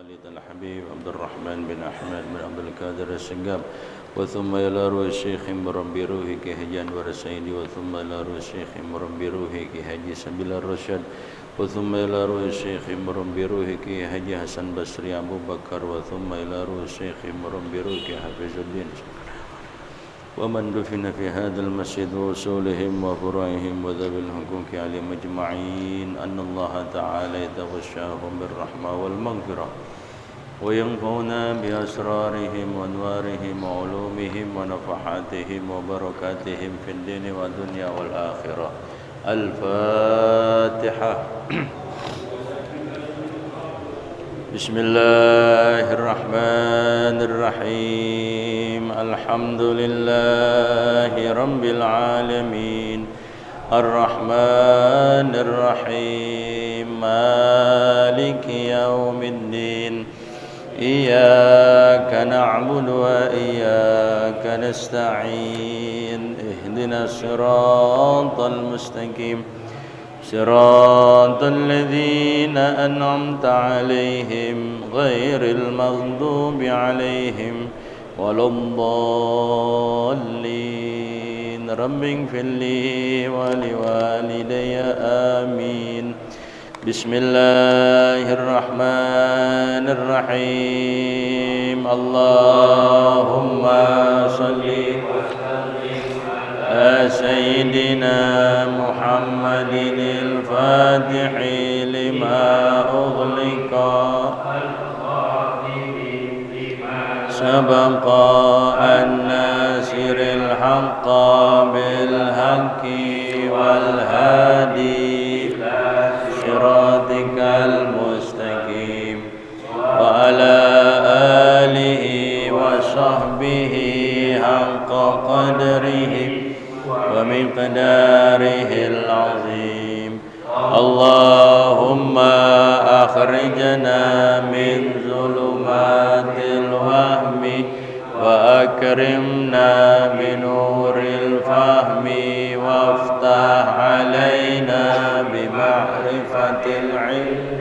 الخليل الحبيب عبد الرحمن بن أحمد بن عبد القادر السقاب وثم إلى روح الشيخ مربي روحي كي أنور السيدي وثم إلى روح الشيخ مربي روحي كي حجي سبيل الرشاد وثم إلى روح الشيخ مربي روحي كي حجي حسن بصري أبو بكر وثم إلى روح الشيخ مربي روحي كي حفظ الدين ومن دفن في هذا المسجد وصولهم وفروعهم وذوي الحقوق عليهم أجمعين أن الله تعالى يتغشاهم بالرحمة والمغفرة وينفعنا بأسرارهم وأنوارهم وعلومهم ونفحاتهم وبركاتهم في الدين والدنيا والآخرة. الفاتحة. بسم الله الرحمن الرحيم. الحمد لله رب العالمين الرحمن الرحيم مالك يوم الدين إياك نعبد وإياك نستعين اهدنا الصراط المستقيم صراط الذين أنعمت عليهم غير المغضوب عليهم ولا الضالين. رب اغفر لي ولوالدي آمين. بسم الله الرحمن الرحيم. اللهم صل على سيدنا محمد الفاتح لما أغلق سبق الناصر الحق بالحق والهادي صراطك المستقيم وعلى آله وصحبه حق قدره ومقداره العظيم. اللهم أخرجنا من ظلمات الوهم وأكرمنا بنور الفهم وافتح علينا بمعرفة العلم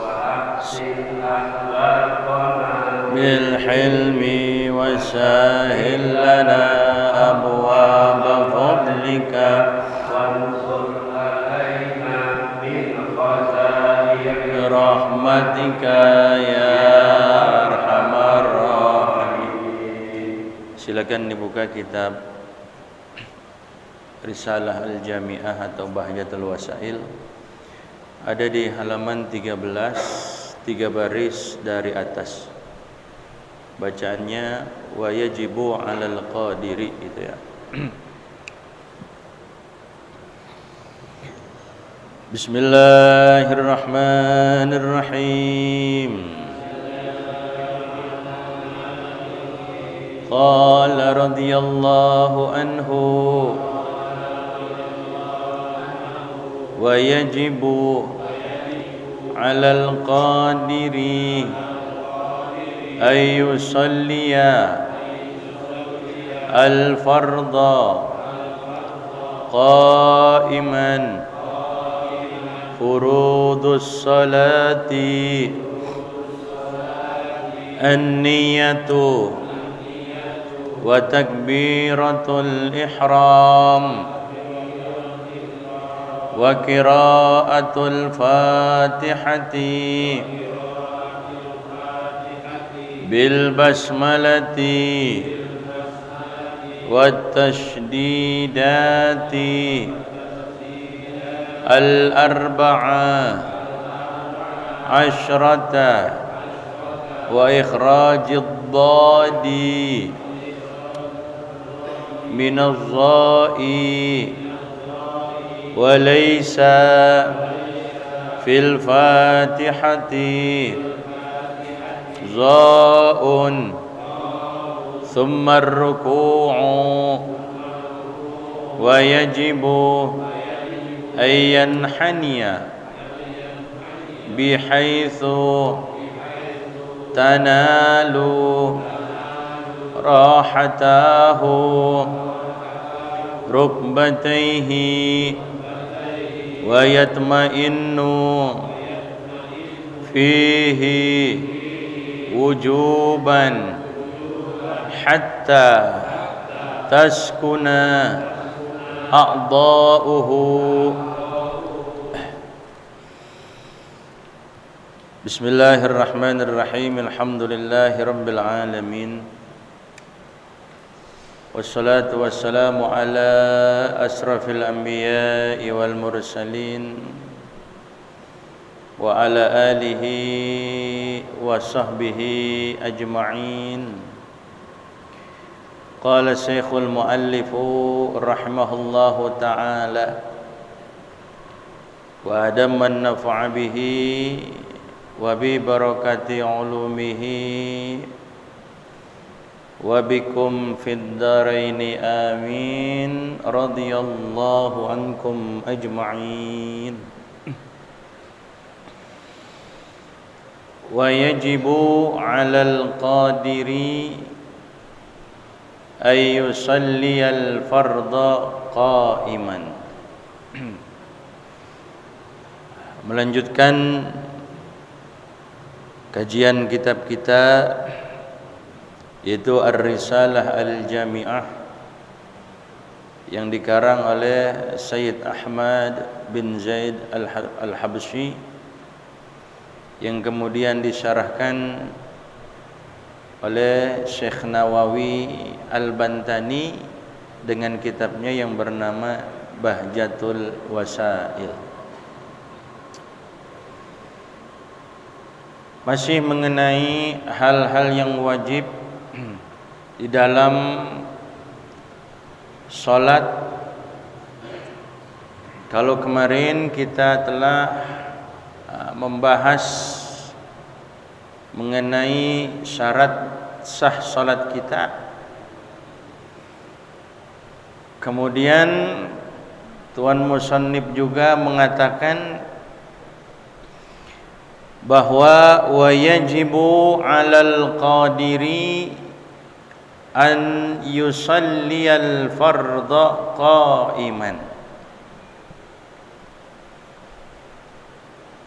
وأحسن أخلاقنا بالحلم وسهل لنا أبواب فضلك وانصر علينا من خزائن برحمتك يا أرحم الراحمين. Silakan dibuka kitab Risalah Al-Jami'ah atau Bahjatul Wasail. Ada di halaman 13, 3 baris dari atas. Bacaannya wa yajibu 'alal qadiri itu ya. Bismillahirrahmanirrahim. Qala radhiyallahu anhu wa yajibu 'alal qadiri ay yusalliya al-fardha qa'iman furudus salati an-niyatu wa takbiratul ihram wa qira'atul fatihati bil basmalati wat tashdidati al arba'a asyrata wa ikhrajid dadi min az-za'i wa laysa fil fatihati za'un thumma ar-ruku'u wa yajibu ay yanhaniya bihaythu tanalu rahatahu rukbatayhi wa yatma'innu fihi wujuban hatta taskuna a'dha'uhu. Bismillahirrahmanirrahim. Alhamdulillahi rabbil alamin. Wassalatu wassalamu ala asrafil anbiya'i wal mursalin wa ala alihi wa sahbihi ajma'in. Qala Syekhul Muallifu rahimahullahu ta'ala wa adaman nafa'a bihi wa bi barakati ulumihi wa bikum fid dharaini amin. Radhiyallahu ankum ajma'in. Wa yajibu 'alal qadiri ay yusalliyal fardha qa'iman. Melanjutkan kajian kitab kita yaitu Ar-Risalah Al-Jami'ah yang dikarang oleh Sayyid Ahmad bin Zaid Al-Habsyi yang kemudian disyarahkan oleh Syekh Nawawi Al-Bantani dengan kitabnya yang bernama Bahjatul Wasail. Masih mengenai hal-hal yang wajib di dalam salat. Kalau kemarin kita telah membahas mengenai syarat sah salat kita, kemudian Tuan Musannif juga mengatakan bahwa wa yajibu 'alal qadiri an yusalliyal fardha qa'iman.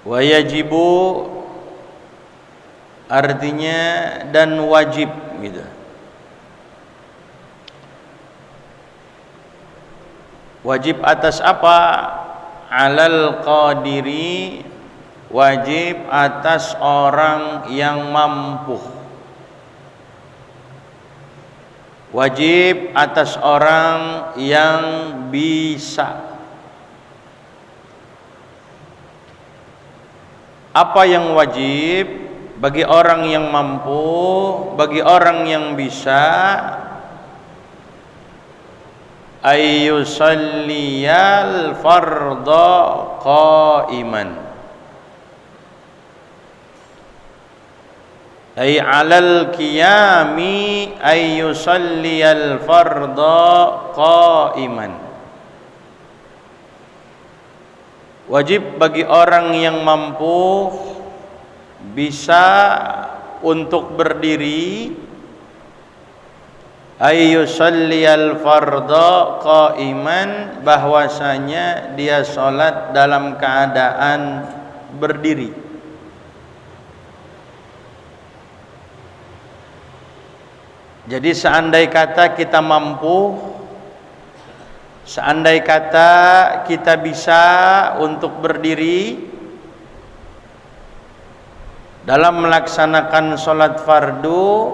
Wa yajibu artinya dan wajib gitu. Wajib atas apa? 'Alal qadiri, wajib atas orang yang mampu. Wajib atas orang yang bisa. Apa yang wajib bagi orang yang mampu, bagi orang yang bisa? Ayyusalliyal fardha qa'iman. Ay 'alal qiyami ay yusalliyal fardha qa'iman. Wajib bagi orang yang mampu bisa untuk berdiri, ay yusalliyal fardha qa'iman, bahwasanya dia salat dalam keadaan berdiri. Jadi seandai kata kita mampu, seandai kata kita bisa untuk berdiri dalam melaksanakan sholat fardu,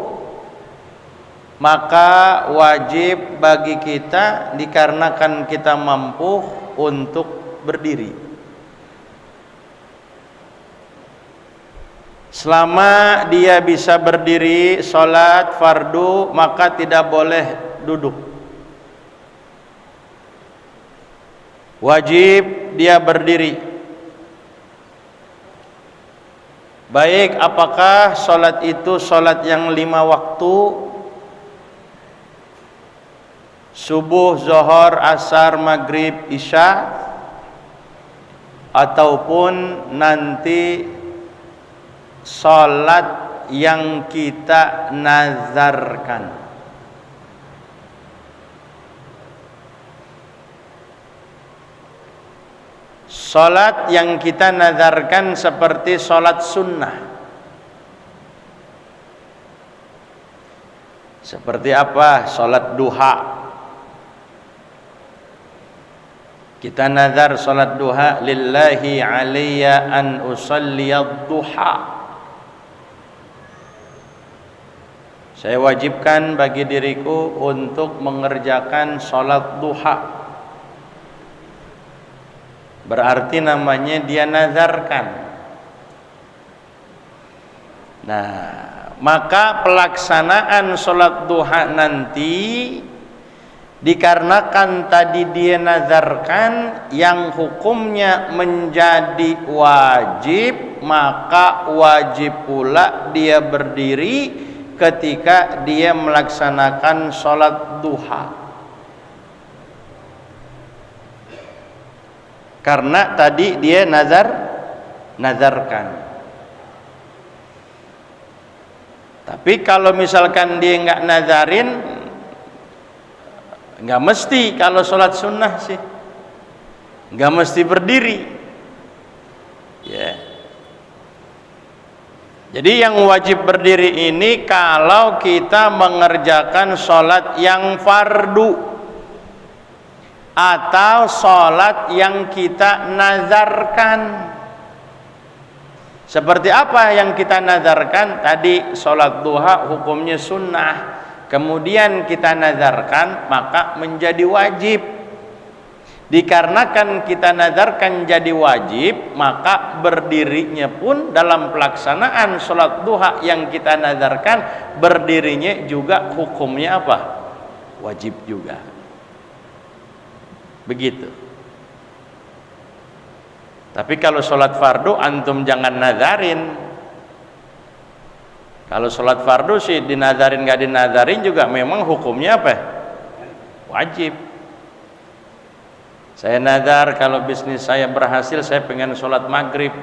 maka wajib bagi kita dikarenakan kita mampu untuk berdiri. Selama dia bisa berdiri sholat fardu, maka tidak boleh duduk. Wajib dia berdiri. Baik apakah sholat itu sholat yang 5 waktu, subuh, zuhur, asar, maghrib, isya, ataupun nanti salat yang kita nazarkan. Salat yang kita nazarkan seperti salat sunnah. Seperti apa? Salat duha. Kita nazar salat duha, lillahi alayya an usalliyad duha. Saya wajibkan bagi diriku untuk mengerjakan salat duha. Berarti namanya dia nazarkan. Nah, maka pelaksanaan salat duha nanti dikarenakan tadi dia nazarkan yang hukumnya menjadi wajib, maka wajib pula dia berdiri ketika dia melaksanakan sholat duha, karena tadi dia nazarkan. Tapi kalau misalkan dia nggak nazarin, nggak mesti. Kalau sholat sunnah sih nggak mesti berdiri, ya. Jadi yang wajib berdiri ini kalau kita mengerjakan sholat yang fardu atau sholat yang kita nazarkan. Seperti apa yang kita nazarkan? Tadi sholat duha hukumnya sunnah, kemudian kita nazarkan maka menjadi wajib. Dikarenakan kita nazarkan jadi wajib, maka berdirinya pun dalam pelaksanaan sholat duha yang kita nazarkan, berdirinya juga hukumnya apa? Wajib juga. Begitu. Tapi kalau sholat fardu antum jangan nazarin. Kalau sholat fardu sih dinazarin nggak dinazarin juga memang hukumnya apa? Wajib. Saya nazar kalau bisnis saya berhasil, saya pengen sholat maghrib.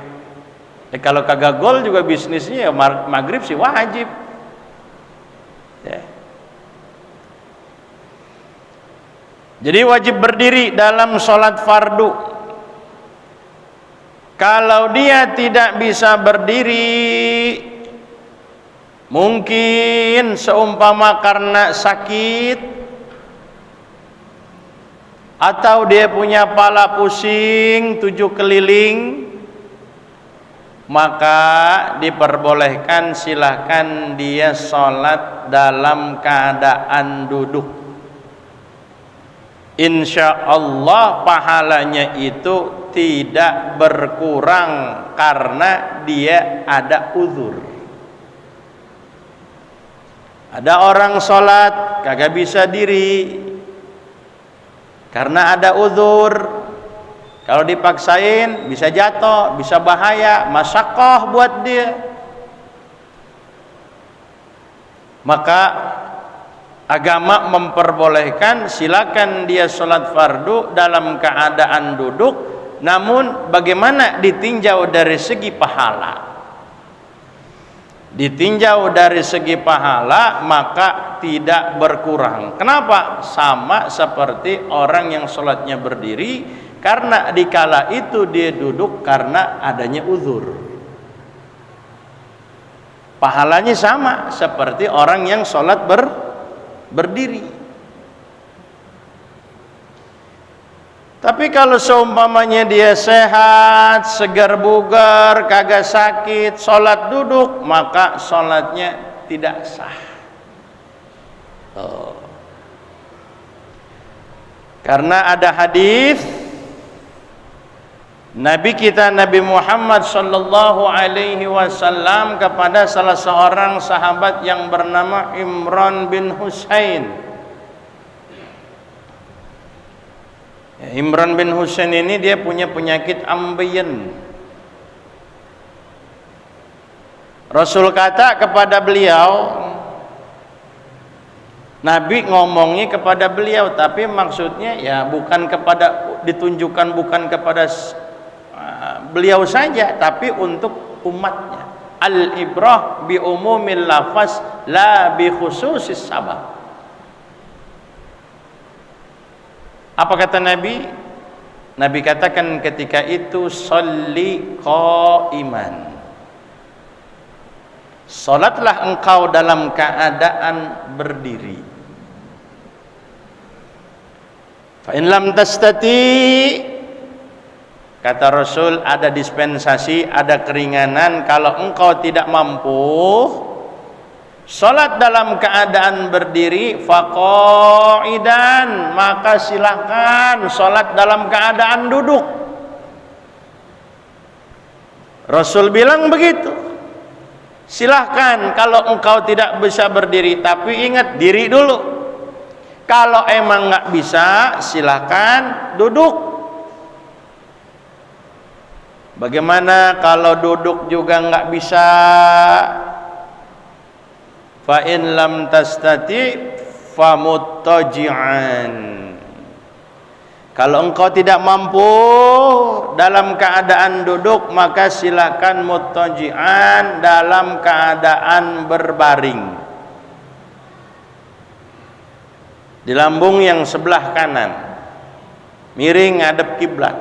Kalau kagak gol juga bisnisnya ya maghrib sih wajib. Ya. Jadi wajib berdiri dalam sholat fardu. Kalau dia tidak bisa berdiri, mungkin seumpama karena sakit, atau dia punya pala pusing 7 keliling, maka diperbolehkan silahkan dia sholat dalam keadaan duduk. Insya Allah pahalanya itu tidak berkurang karena dia ada uzur. Ada orang sholat kagak bisa diri karena ada uzur. Kalau dipaksain bisa jatuh, bisa bahaya, masyaqqah buat dia. Maka agama memperbolehkan silakan dia sholat fardu dalam keadaan duduk, namun bagaimana ditinjau dari segi pahala. Ditinjau dari segi pahala maka tidak berkurang. Kenapa? Sama seperti orang yang sholatnya berdiri, karena dikala itu dia duduk karena adanya uzur. Pahalanya sama seperti orang yang sholat berdiri. Tapi kalau seumpamanya dia sehat, segar bugar, kagak sakit, sholat duduk, maka sholatnya tidak sah. Karena ada hadis Nabi kita Nabi Muhammad sallallahu alaihi wasallam kepada salah seorang sahabat yang bernama Imran bin Husain. Imran bin Husain ini dia punya penyakit ambeien. Rasul kata kepada beliau, Nabi ngomongnya kepada beliau, tapi maksudnya ya bukan kepada, ditunjukkan bukan kepada beliau saja, tapi untuk umatnya. Al-ibrah bi umumil lafaz la bi khususis sabab. Apa kata Nabi? Nabi katakan ketika itu, sholli qaiman, Salatlah engkau dalam keadaan berdiri. Fa in lam tastati, kata Rasul, ada dispensasi, ada keringanan. Kalau engkau tidak mampu salat dalam keadaan berdiri, faqaidan, maka silakan salat dalam keadaan duduk. Rasul bilang begitu. Silahkan kalau engkau tidak bisa berdiri, tapi ingat diri dulu. Kalau emang nggak bisa, silahkan duduk. Bagaimana kalau duduk juga nggak bisa? Fa in lam tastati famuttaji'an. Kalau engkau tidak mampu dalam keadaan duduk, maka silakan muttaji'an, dalam keadaan berbaring. Di lambung yang sebelah kanan, miring ngadep kiblat.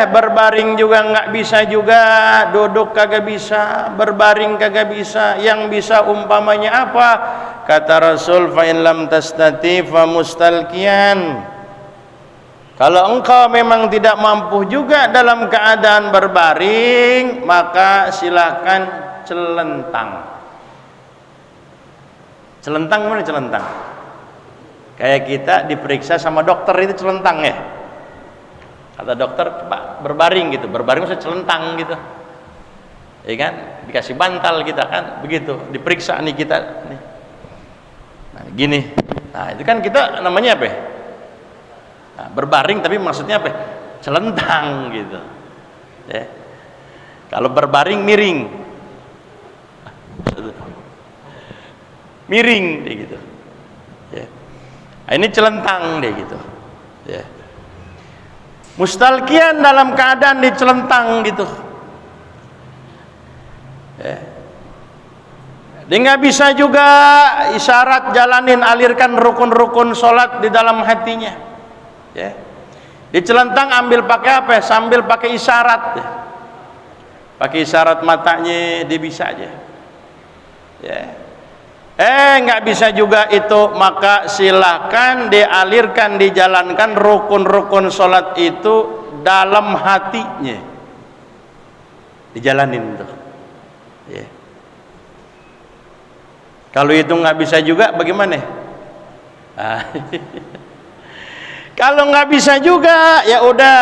Berbaring juga nggak bisa juga, duduk kagak bisa, berbaring kagak bisa. Yang bisa umpamanya apa? Kata Rasul, fa in lam tastati fa mustalqiyan. Kalau engkau memang tidak mampu juga dalam keadaan berbaring, maka silakan celentang. Celentang mana celentang? Kayak kita diperiksa sama dokter itu celentang ya. Kata dokter, Pak, berbaring gitu. Berbaring maksudnya celentang gitu. Ya kan? Dikasih bantal kita kan, begitu. Diperiksa nih kita nih. Nah, gini. Nah, itu kan kita namanya apa ya? Nah, berbaring tapi maksudnya apa? Celentang gitu. Ya. Kalau berbaring miring. Miring deh gitu. Ya. Nah, ini celentang deh gitu. Ya. Mustalqiyan dalam keadaan dicelentang gitu. Ya. Dia nggak bisa juga isyarat, jalanin, alirkan rukun-rukun sholat di dalam hatinya. Ya. Dicelentang ambil pakai apa? Sambil pakai isyarat. Ya. Pakai isyarat matanya dia bisa aja. Ya. Nggak bisa juga itu, maka silakan dialirkan, dijalankan rukun-rukun sholat itu dalam hatinya, dijalanin tuh. Yeah. Kalau itu nggak bisa juga, bagaimana? Kalau nggak bisa juga, ya udah,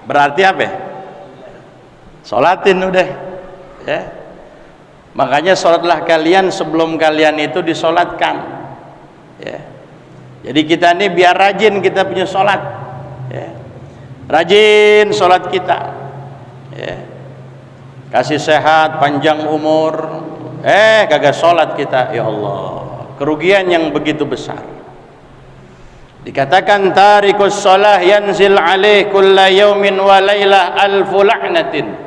berarti apa? Sholatin udah, ya. Makanya sholatlah kalian sebelum kalian itu disolatkan. Ya. Jadi kita ini biar rajin kita punya sholat. Ya. Rajin sholat kita. Ya. Kasih sehat, panjang umur. Kagak sholat kita, ya Allah. Kerugian yang begitu besar. Dikatakan tarikus sholah yanzil alaih kulla yaumin wa laylah alfu la'natin.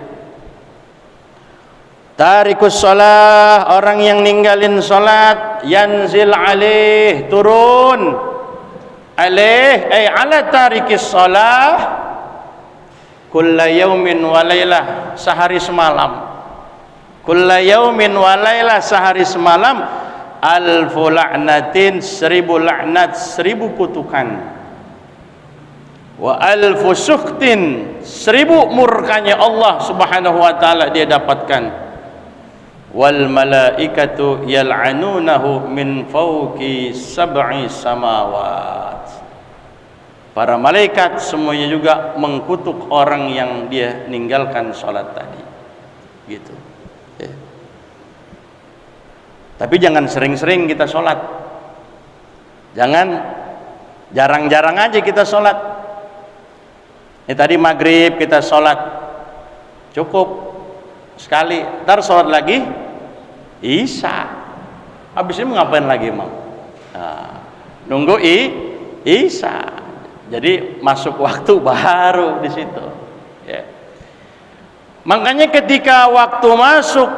Tarikus sholah, orang yang ninggalin sholat, yanzil alaih, turun, alaih, ala tarikis sholah, kulla yaumin walaylah, sehari semalam, kulla yaumin walaylah, sehari semalam, alfu la'natin, 1000 laknat, 1000 kutukan, wa alfu sukhtin, 1000 murkanya Allah subhanahu wa ta'ala dia dapatkan. Wal malaikatu yal'anunahu min fawqi 7 samawat. Para malaikat semuanya juga mengkutuk orang yang dia ninggalkan sholat tadi, gitu. Ya. Tapi jangan sering-sering kita sholat. Jangan jarang-jarang aja kita sholat. Ini tadi maghrib kita sholat, cukup sekali, ntar sholat lagi isya, habis ini ngapain lagi mau? Nah, nunggu isya, jadi masuk waktu baru di situ. Ya. Makanya ketika waktu masuk,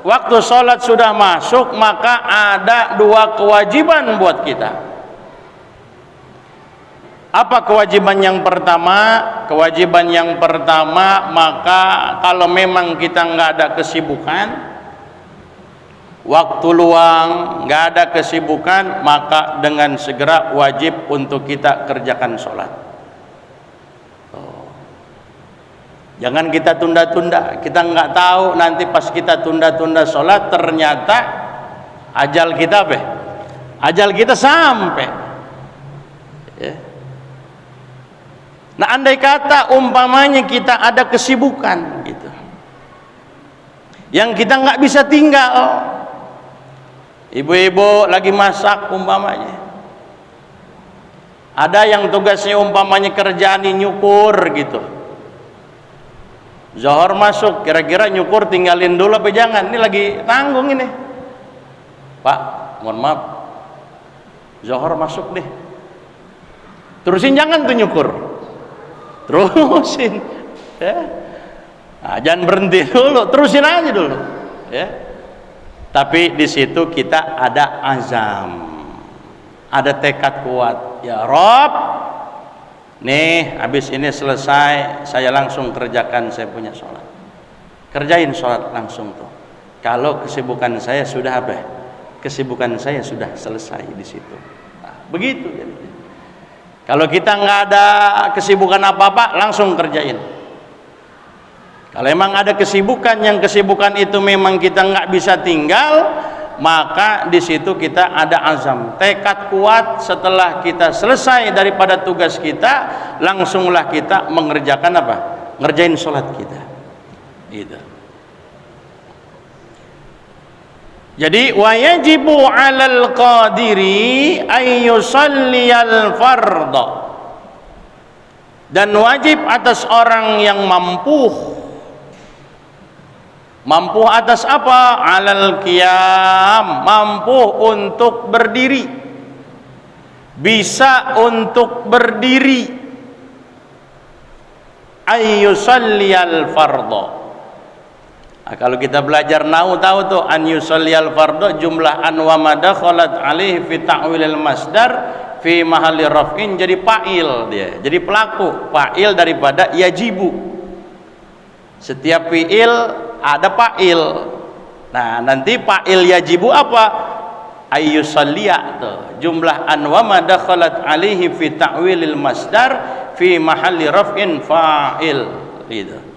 waktu sholat sudah masuk, maka ada 2 kewajiban buat kita. Apa kewajiban yang pertama? Kewajiban yang pertama, maka kalau memang kita nggak ada kesibukan, waktu luang, nggak ada kesibukan, maka dengan segera wajib untuk kita kerjakan sholat. Jangan kita tunda-tunda. Kita nggak tahu nanti pas kita tunda-tunda sholat ternyata ajal kita apa? Ajal kita sampai. Ya. Nah, andai kata umpamanya kita ada kesibukan gitu, yang kita nggak bisa tinggal, ibu-ibu lagi masak umpamanya, ada yang tugasnya umpamanya kerjaan nyukur gitu, Zuhur masuk, kira-kira nyukur tinggalin dulu apa jangan? Ini lagi tanggung ini, Pak, mohon maaf, Zuhur masuk deh, terusin jangan tuh nyukur, terusin ya. Nah, jangan berhenti dulu, terusin aja dulu ya. Tapi di situ kita ada azam, ada tekad kuat, ya Rob, nih habis ini selesai saya langsung kerjakan saya punya sholat, kerjain sholat langsung tuh. Kalau kesibukan saya sudah apa? Kesibukan saya sudah selesai di situ. Nah, begitu jadi. Kalau kita nggak ada kesibukan apa-apa, langsung kerjain. Kalau emang ada kesibukan, yang kesibukan itu memang kita nggak bisa tinggal, maka di situ kita ada azam, tekad kuat. Setelah kita selesai daripada tugas kita, langsunglah kita mengerjakan apa? Ngerjain sholat kita. Gitu. Jadi wajibu 'alal qadiri ay yusalliyal fardha, dan wajib atas orang yang mampu atas apa? 'Alal qiyam, mampu untuk berdiri, bisa untuk berdiri, ay yusalliyal fardha. Nah, kalau kita belajar nahwu tahu tuh an yusalliyal fardhu jumlah an wa madakhalat alaihi fi ta'wilil masdar fi mahalli raf'in, jadi fa'il dia. Jadi pelaku, fa'il daripada yajibu. Setiap fi'il ada fa'il. Nah, nanti fa'il yajibu apa? Ayyusalliya tuh. Jumlah an wa madakhalat alaihi fi ta'wilil masdar fi mahalli raf'in fa'il. Gitu.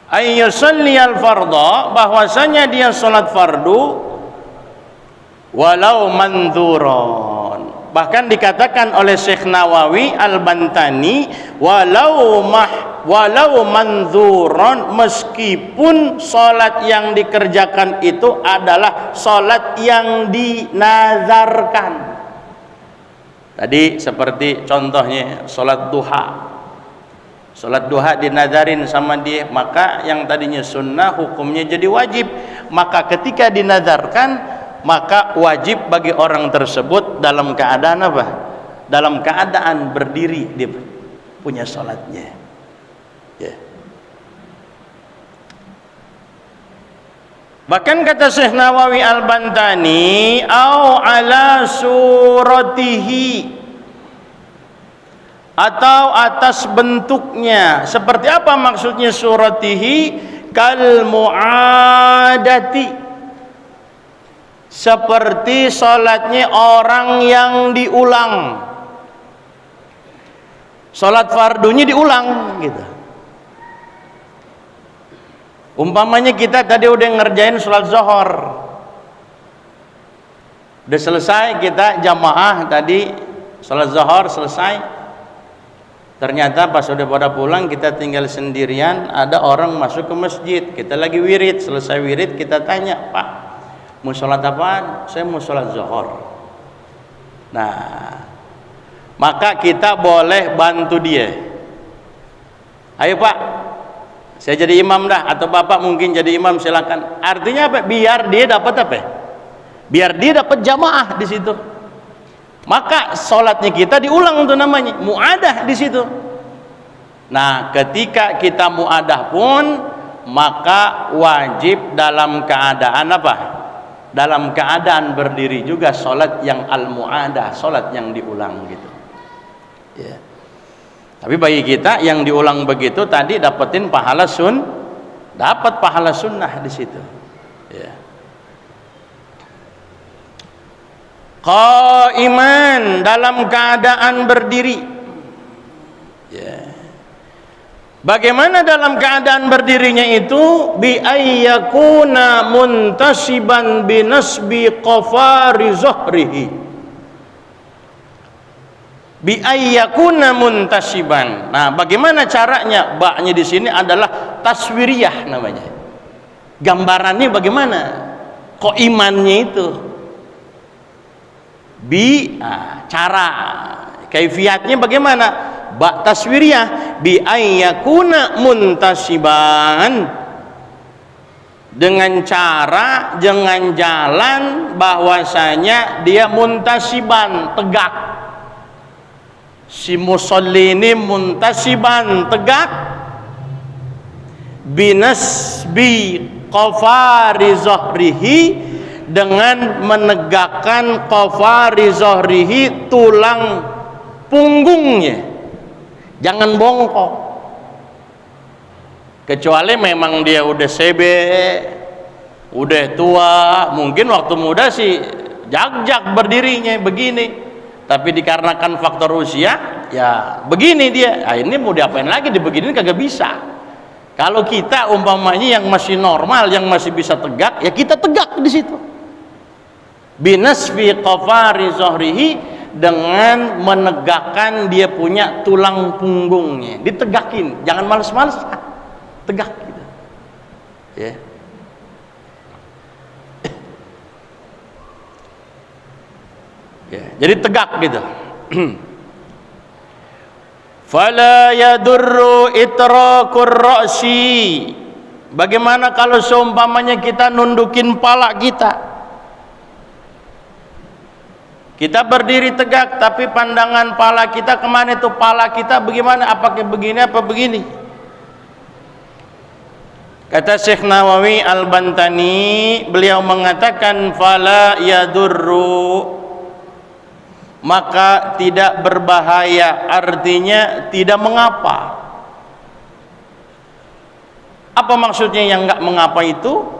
Ayyusalliyal fardha, bahwasanya dia salat fardu walau mandzuron. Bahkan dikatakan oleh Syekh Nawawi Al-Bantani, walau mandzuron, meskipun salat yang dikerjakan itu adalah salat yang dinazarkan. Tadi seperti contohnya salat duha. Salat duha dinazarin sama dia, maka yang tadinya sunnah hukumnya jadi wajib. Maka ketika dinazarkan, maka wajib bagi orang tersebut dalam keadaan apa? Dalam keadaan berdiri dia punya salatnya. Ya. Bahkan kata Syekh Nawawi Al-Bantani, au ala suratihi, atau atas bentuknya. Seperti apa maksudnya suratihi? Kal mu'adati, seperti salatnya orang yang diulang, salat fardunya diulang gitu. Umpamanya kita tadi udah ngerjain salat zuhur, udah selesai, kita jamaah tadi salat zuhur selesai. Ternyata pas udah pada pulang, kita tinggal sendirian, ada orang masuk ke masjid, kita lagi wirid, selesai wirid kita tanya, Pak, mau sholat apaan? Saya mau sholat zuhur. Nah, maka kita boleh bantu dia. Ayo Pak, saya jadi imam dah, atau Bapak mungkin jadi imam, silakan. Artinya apa? Biar dia dapat apa? Biar dia dapat jamaah di situ. Maka sholatnya kita diulang, untuk namanya muadah di situ. Nah, ketika kita muadah pun, maka wajib dalam keadaan apa? Dalam keadaan berdiri juga sholat yang al muadah, sholat yang diulang gitu. Ya. Tapi bagi kita yang diulang begitu tadi dapat pahala sunnah di situ. Ya. Qaiman, dalam keadaan berdiri. Ya. Bagaimana dalam keadaan berdirinya itu? Bi ayyakuna muntasiban bi nasbi qafari zuhrihi. Bi ayyakuna muntasiban. Nah, bagaimana caranya? Ba'nya di sini adalah taswiriyah namanya. Gambarannya bagaimana? Qaimannya itu. Cara kaifiatnya bagaimana? Ba taswiriyah bi ayyakuna muntasiban, dengan cara, dengan jalan bahwasanya dia muntasiban, tegak. Si musolli ini muntasiban, tegak, binasbi qafari zuhrihi, dengan menegakkan qafari zuhrihi, tulang punggungnya. Jangan bongkok, kecuali memang dia udah sebe, udah tua. Mungkin waktu muda sih jag-jag berdirinya begini, tapi dikarenakan faktor usia ya begini dia. Nah, ini mau diapain lagi, dibegini kagak bisa. Kalau kita umpamanya yang masih normal, yang masih bisa tegak, ya kita tegak di situ. Binasfi qafari zuhrihi, dengan menegakkan dia punya tulang punggungnya, ditegakin, jangan males-males, tegak gitu. Ya. Ya, jadi tegak gitu. Fala yadurru itrakur ra'si. Bagaimana kalau seumpamanya kita nundukin pala kita? Kita berdiri tegak, tapi pandangan pala kita kemana itu? Pala kita bagaimana? Apakah begini apa begini? Kata Syekh Nawawi Al-Bantani, beliau mengatakan fala yadurru, maka tidak berbahaya, artinya tidak mengapa. Apa maksudnya yang enggak mengapa itu?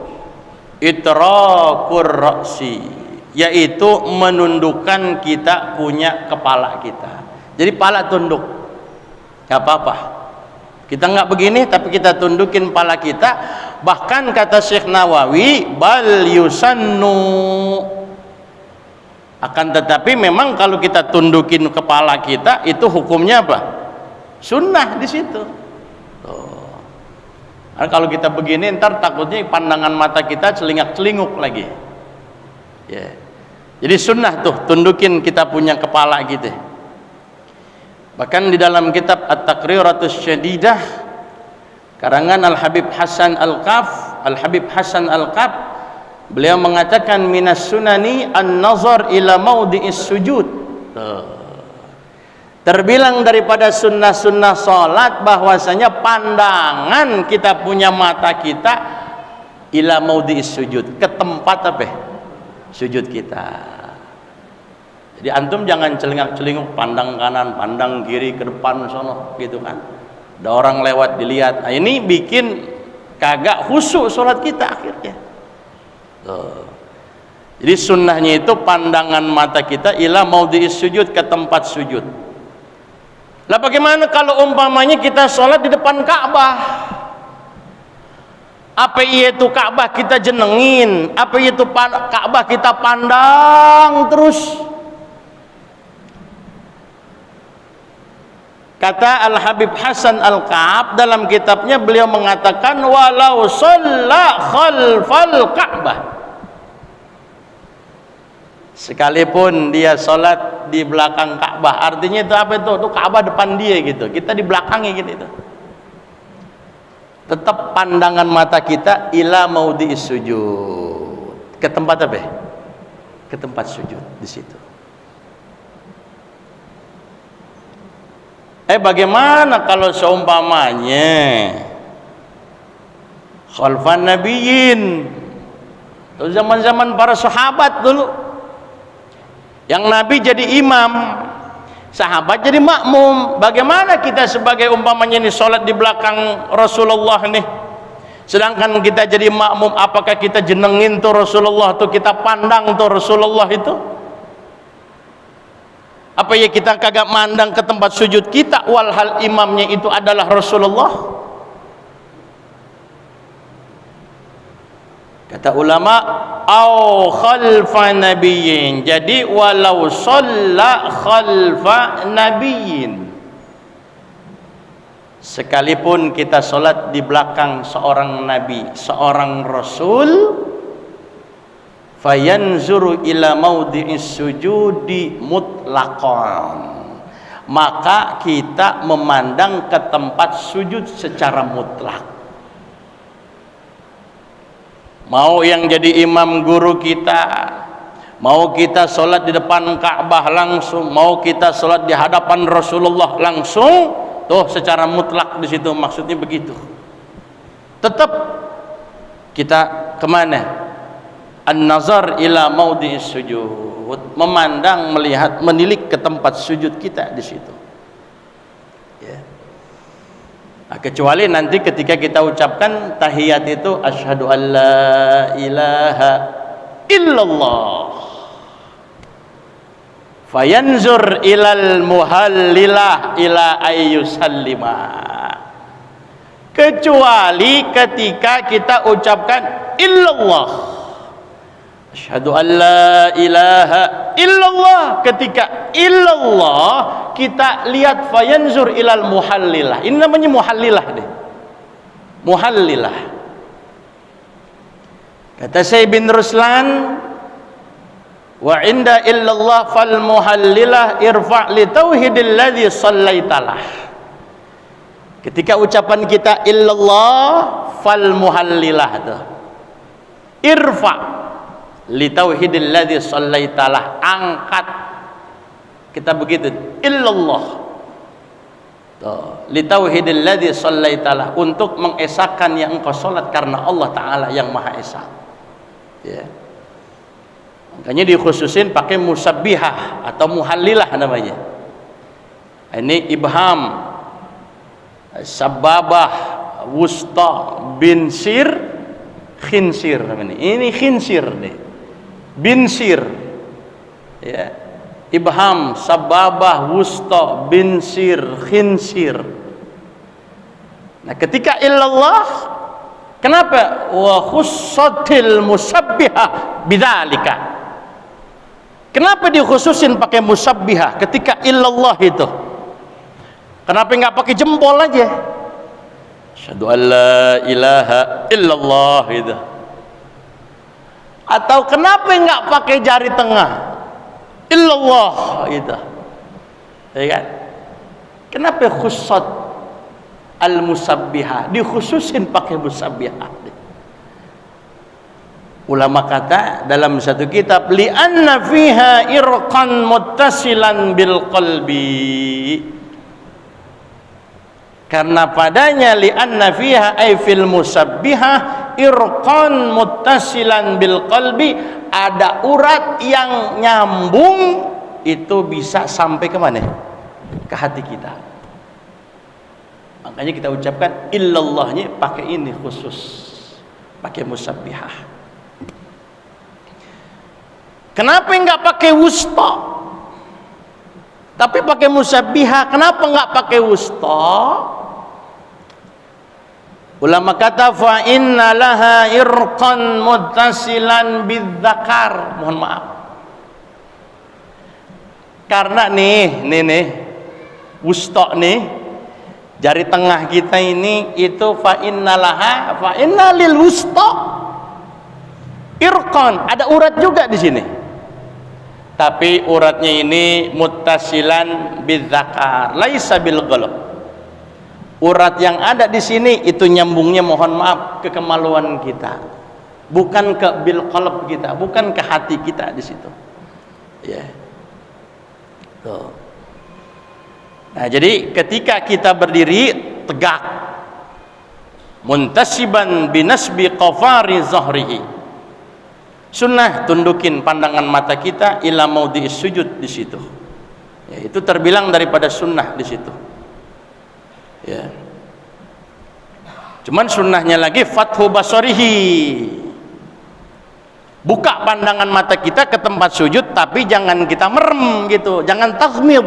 Itrakur ra'si, yaitu menundukkan kita punya kepala kita. Jadi pala tunduk, gak apa-apa. Kita nggak begini, tapi kita tundukin pala kita. Bahkan kata Syekh Nawawi, bal yusannu, akan tetapi memang kalau kita tundukin kepala kita, itu hukumnya apa? Sunnah di situ. Kalau kita begini, ntar takutnya pandangan mata kita celingak-celinguk lagi. Ya. Jadi sunnah tuh tundukin kita punya kepala gitu. Bahkan di dalam kitab At-Taqriratus Syadidah karangan Al-Habib Hasan Al-Qaf, beliau mengatakan minas sunani an-nazar ila maudhi'is sujud. Terbilang daripada sunnah-sunnah salat bahwasanya pandangan kita punya mata kita ila maudhi'is sujud, ke tempat apa? Sujud kita. Jadi antum jangan celingak-celinguk, pandang kanan, pandang kiri, ke depan sono gitu kan. Ada orang lewat dilihat. Nah, ini bikin kagak khusyuk salat kita akhirnya. Jadi sunnahnya itu pandangan mata kita ila maudhi'is sujud, ke tempat sujud. Lah bagaimana kalau umpamanya kita salat di depan Ka'bah? Apa itu Ka'bah kita jenengin? Apa itu Ka'bah kita pandang terus? Kata Al-Habib Hasan Al-Qaf dalam kitabnya, beliau mengatakan walau shalla khalfal Ka'bah, sekalipun dia sholat di belakang Ka'bah. Artinya itu apa itu? Itu Ka'bah depan dia gitu, kita di belakangnya gitu itu. Tetap pandangan mata kita ila maudhi'is sujud, ke tempat apa? Ke tempat sujud di situ. Bagaimana kalau seumpamanya khalfan nabiyyin, itu zaman-zaman para sahabat dulu, yang Nabi jadi imam, Sahabat jadi makmum. Bagaimana kita sebagai umpamanya ini sholat di belakang Rasulullah nih, sedangkan kita jadi makmum, apakah kita jenengin tuh Rasulullah tuh, kita pandang tuh Rasulullah itu? Apa ya kita kagak mandang ke tempat sujud kita, walhal imamnya itu adalah Rasulullah? Kata ulama, au khalfa nabiyyin. Jadi walau shalla khalfa nabiyyin, sekalipun kita solat di belakang seorang nabi, seorang rasul, fayanzuru ila maudhi'is sujudi mutlaqan, maka kita memandang ke tempat sujud secara mutlak. Mau yang jadi imam guru kita, mau kita sholat di depan Ka'bah langsung, mau kita sholat di hadapan Rasulullah langsung, tuh secara mutlak di situ maksudnya begitu. Tetap kita kemana? An-nazar ila maudhi'is sujud, memandang, melihat, menilik ke tempat sujud kita di situ. Ya. Nah, kecuali nanti ketika kita ucapkan tahiyat itu asyhadu an la ilaha illallah, fayanzur ilal muhallilah ila ayyusallima, kecuali ketika kita ucapkan illallah, asyhadu an la ilaha illallah, ketika illallah kita lihat fayanzur ilal muhallilah. Ini namanya muhallilah deh, muhallilah. Kata Syekh bin Ruslan, wa inda illallah fal muhallilah irfa' li tauhidil ladzi shallaitalah. Ketika ucapan kita illallah fal muhallilah tuh, irfa' li tauhidil ladzi shallaitalah, angkat kita begitu, illallah tuh, li tauhidil ladzi shallaitalah, untuk mengesahkan yang engkau salat karena Allah Ta'ala yang Maha Esa. Ya. Makanya dikhususin pakai musabbihah atau muhallilah namanya. Ini ibham, sababah, wusta, binsir, khinsir namanya. Ini khinsir nih, binsir, ya, ibham, sababah, wusta, binsir, khinsir. Nah, ketika illallah, kenapa wa khussatil musabbihah bidzalika? Kenapa dikhususin pakai musabbihah ketika illallah itu? Kenapa nggak pakai jempol aja? Asyhadu an la ilaha illallah gitu. Atau kenapa nggak pakai jari tengah? Illallah gitu. Ya kan? Kenapa khussat al musabbihah dikhususin pakai musabbihah? Ulama kata dalam satu kitab, li anna fiha irqan muttasilan bil qalbi, karena padanya li anna fiha ay fil musabbihah irqan muttasilan bil qalbi, ada urat yang nyambung, itu bisa sampai ke mana? Ke hati kita. Makanya kita ucapkan illallahnya pakai ini khusus, pakai musabbihah. Kenapa enggak pakai wusta tapi pakai musabbihah? Kenapa enggak pakai wusta? Ulama kata fa inna laha irqan muttasilan bidzakar. Mohon maaf, karena nih wusta nih, jari tengah kita ini itu fa inna lil wusta irqan, ada urat juga di sini. Tapi uratnya ini muttasilan bidzakar, laisa bil qalb. Urat yang ada di sini itu nyambungnya, mohon maaf, ke kemaluan kita, bukan ke bil qalb kita, bukan ke hati kita di situ. Ya. Tuh. Nah, jadi ketika kita berdiri tegak, muntasiban binasbi qafari zahrihi, sunnah tundukin pandangan mata kita ila maudhi'is sujud di situ. Ya, itu terbilang daripada sunnah di situ. Ya. Cuman sunnahnya lagi fathu basarihi. Buka pandangan mata kita ke tempat sujud, tapi jangan kita merem gitu, jangan taghmid.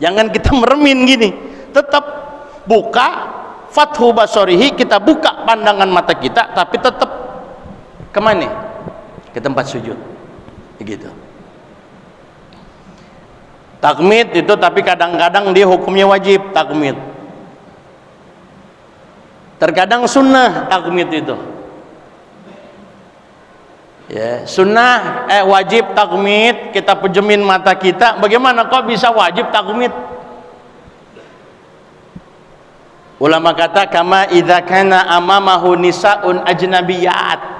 Jangan kita meremin gini. Tetap buka fathu basarihi, kita buka pandangan mata kita, tapi tetap kemana? Ke tempat sujud. Begitu. Takmid itu tapi kadang-kadang dia hukumnya wajib takmid. Terkadang sunnah takmid itu. Ya, sunnah wajib takmid, kita pejemin mata kita. Bagaimana kok bisa wajib takmid? Ulama kata kama idza kana amamahu nisaun ajnabiyat.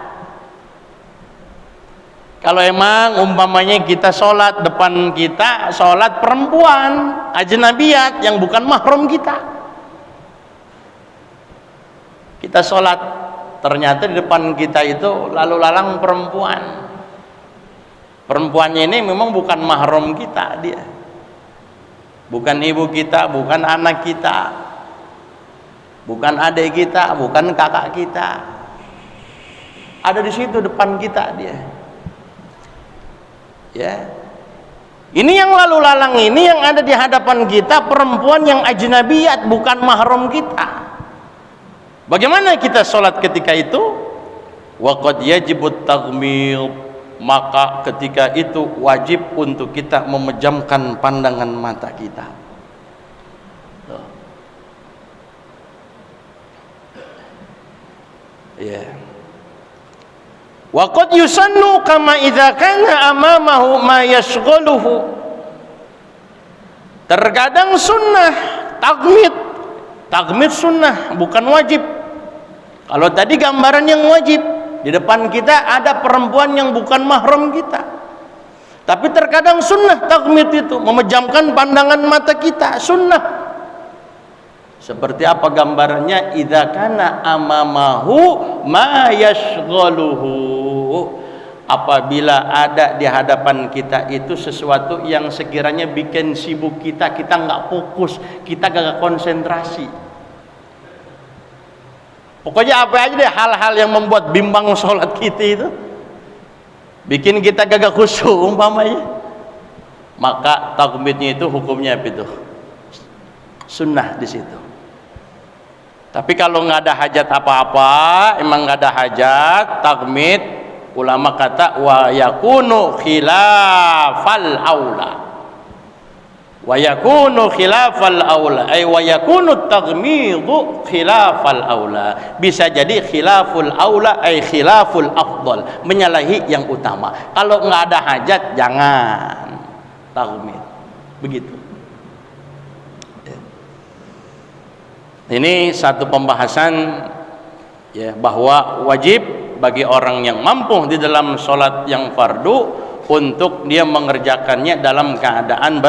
Kalau emang umpamanya kita sholat, depan kita sholat perempuan ajnabiyat yang bukan mahram kita, kita sholat ternyata di depan kita itu lalu lalang perempuan. Perempuannya ini memang bukan mahram kita, dia bukan ibu kita, bukan anak kita, bukan adik kita, bukan kakak kita, ada di situ depan kita dia. Ya, ini yang lalu lalang ini yang ada di hadapan kita perempuan yang ajnabiyat, bukan mahram kita. Bagaimana kita sholat ketika itu? Waqad yajibut taghmid, maka ketika itu wajib untuk kita memejamkan pandangan mata kita. Ya. Wa qad yusannu kama idza kana amamahu ma yashghaluhu. Terkadang sunnah takmid sunnah, bukan wajib. Kalau tadi gambaran yang wajib, di depan kita ada perempuan yang bukan mahram kita. Tapi terkadang sunnah takmid itu memejamkan pandangan mata kita, sunnah. Seperti apa gambarannya? Idza kana amamahu ma yashghaluhu. Apabila ada di hadapan kita itu sesuatu yang sekiranya bikin sibuk kita, kita nggak fokus, kita gak konsentrasi. Pokoknya apa aja deh hal-hal yang membuat bimbang sholat kita itu, bikin kita gak khusyuk umpamanya, maka takmidnya itu hukumnya apa itu? Sunnah di situ. Tapi kalau nggak ada hajat apa-apa, emang nggak ada hajat takmid, ulama kata wa yakunu khilafal aula. Wa yakunu khilafal aula, ay wa yakunu taghmidu khilafal aula. Bisa jadi khilaful aula ay khilaful afdal, menyalahi yang utama. Kalau nggak ada hajat jangan taghmid. Begitu. Ini satu pembahasan ya, bahwa wajib bagi orang yang mampu di dalam sholat yang fardu untuk dia mengerjakannya dalam keadaan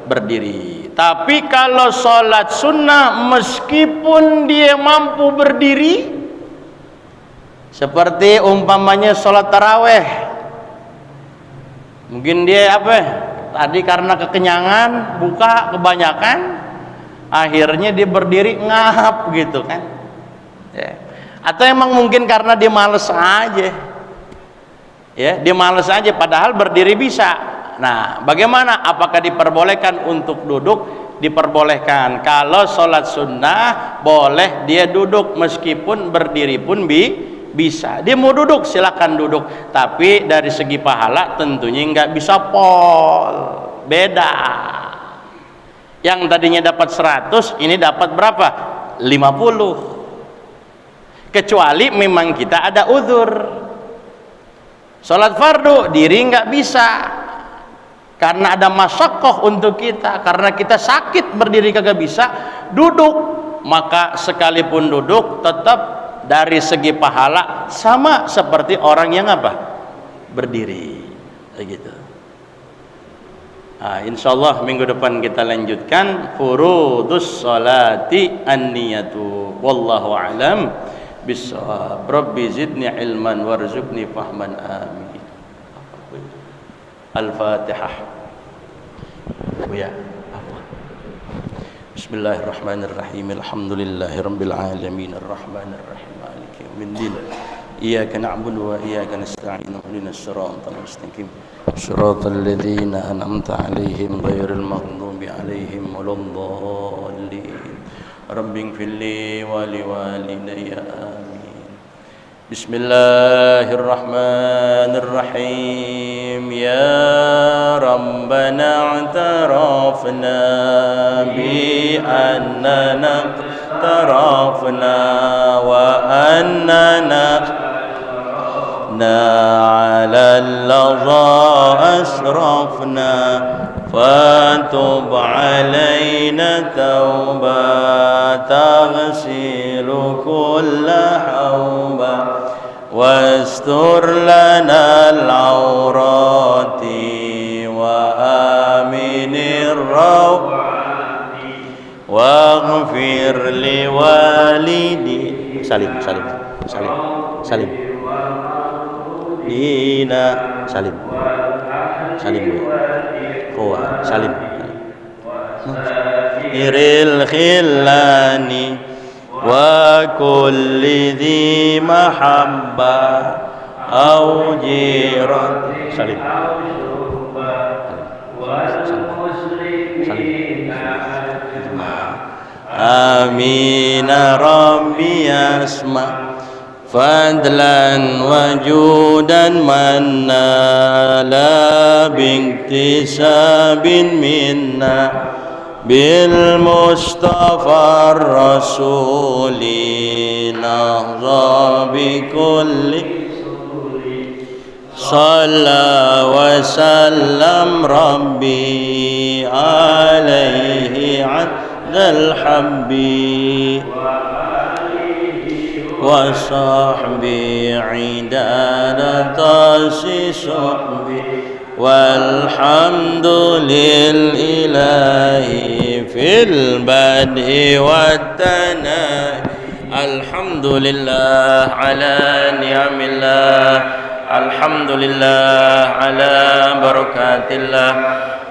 berdiri. Tapi kalau sholat sunnah meskipun dia mampu berdiri, seperti umpamanya sholat taraweh, mungkin dia tadi karena kekenyangan buka kebanyakan, akhirnya dia berdiri ngap gitu kan ya. Atau emang mungkin karena dia males aja ya, dia males aja padahal berdiri bisa. Nah, bagaimana? Apakah diperbolehkan untuk duduk? Diperbolehkan. Kalau sholat sunnah boleh dia duduk, meskipun berdiri pun bisa. Dia mau duduk silakan duduk, tapi dari segi pahala tentunya nggak bisa pol, beda. Yang tadinya dapat 100, ini dapat berapa? 50. Kecuali memang kita ada uzur. Salat fardu diri nggak bisa, karena ada masyaqqah untuk kita, karena kita sakit berdiri kagak bisa, duduk. Maka sekalipun duduk tetap dari segi pahala sama seperti orang yang berdiri. Begitu. Insyaallah minggu depan kita lanjutkan furudus sholati an-niyatu. Wallahu a'lam bissawab. Rabbi zidni ilman warzuqni fahman. Amin. Al-Fatihah. ya. Bismillahirrahmanirrahim. Alhamdulillahirabbil alamin arrahmanir rahim maliki yaumiddin. Iyyaka na'budu wa iyyaka nasta'in ihdinas siratal mustaqim siratal ladzina an'amta 'alaihim ghairil maghdubi 'alaihim waladdallin. Rabbighfirli wa liwalidayya amin. Bismillahirrahmanirrahim. Ya Rabbana i'tarafna bi annana اعترفنا وأننا على اللظى أسرفنا فتب علينا توبة تغسل كل حوبة واستر لنا العورات وآمن الروع waghfir liwalidi salim dina salim kuwa salim iril khillani wa kulli dhi mahabba au jirat salim Amin Rabbi asma fadlan wajudan manna la biktisabin minna bil mustafa rasuli nahza bi kulli salla wa sallam rabbi alaihi الحبي وصحبي عداد صحبي والحمد لله في البدء والثناء الحمد لله على نعم الله الحمد لله على بركات الله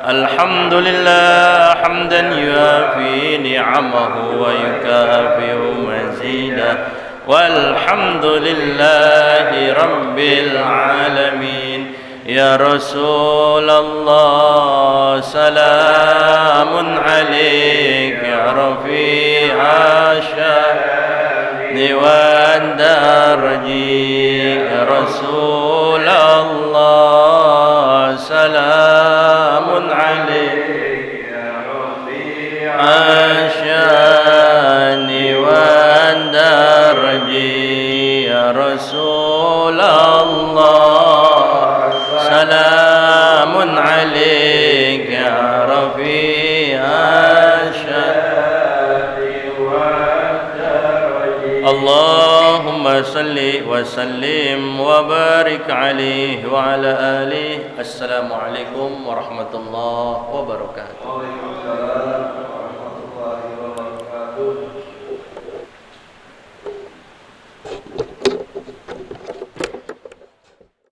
الحمد لله حمدا يوافي نعمه ويكافئ مزيدا والحمد لله رب العالمين يا رسول الله سلام عليك يا رفيع الشأن والدرج يا رسول الله سلام عليك يا رفيع الشأن والدرج يا رسول الله سلام عليك يا رفيع الشأن والدرج اللهم صل وسلم وبارك عليه وعلى آله. السلام عليكم ورحمة الله وبركاته.